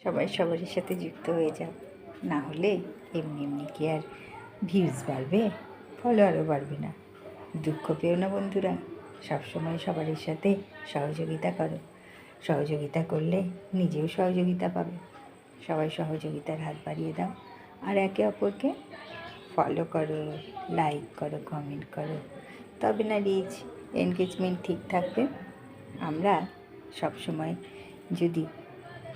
সবাই সবারই সাথে যুক্ত হয়ে যাও, না হলে এমনি এমনি কি আর ভিউজ বাড়বে, ফলোয়ারও বাড়বে না। দুঃখ পেও না বন্ধুরা, সবসময় সবারই সাথে সহযোগিতা করো। সহযোগিতা করলে নিজেও সহযোগিতা পাবে। সবাই সহযোগিতার হাত বাড়িয়ে দাও আর একে অপরকে ফলো করো, লাইক করো, কমেন্ট করো, তবে না রিচ এনগেজমেন্ট ঠিক থাকবে। আমরা সবসময় যদি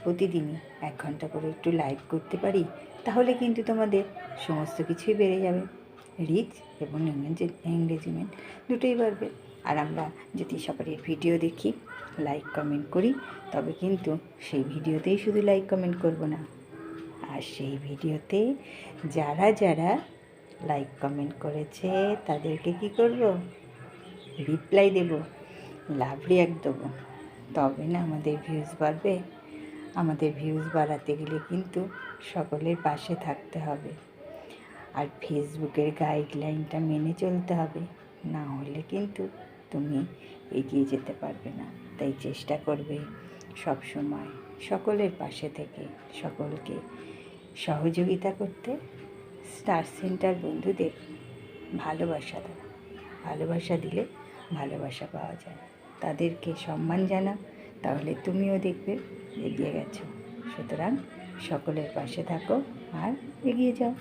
প্রতিদিনই 1 ঘন্টা করে একটু লাইভ করতে পারি, তাহলে কিন্তু তোমাদের সমস্ত কিছুই বেড়ে যাবে। রিচ এবং এঙ্গেজমেন্ট দুটোই বাড়বে। আর আমরা যদি সবারই ভিডিও দেখি, লাইক কমেন্ট করি, তবে কিন্তু সেই ভিডিওতেই শুধু লাইক কমেন্ট করব না, আর সেই ভিডিওতে যারা যারা লাইক কমেন্ট করেছে তাদেরকে কি করব, রিপ্লাই দেব, লাভ রিয়াক্ট দেবো। তবে না আমাদের ভিউজ বাড়বে। আমাদের ভিউজ বাড়াতে গেলে কিন্তু সকলের পাশে থাকতে হবে, আর ফেসবুকের গাইডলাইনটা মেনে চলতে হবে, না হলে কিন্তু তুমি এগিয়ে যেতে পারবে না। তাই চেষ্টা করবে সব সময় সকলের পাশে থেকে সকলকে সহযোগিতা করতে। স্টার সেন্টার বন্ধুদের ভালোবাসা দাও। ভালোবাসা দিলে ভালোবাসা পাওয়া যায়। তাদেরকে সম্মান জানাও, তাহলে তুমিও দেখবে এগিয়ে গেছো। সুতরাং সকলের পাশে থাকো আর এগিয়ে যাও।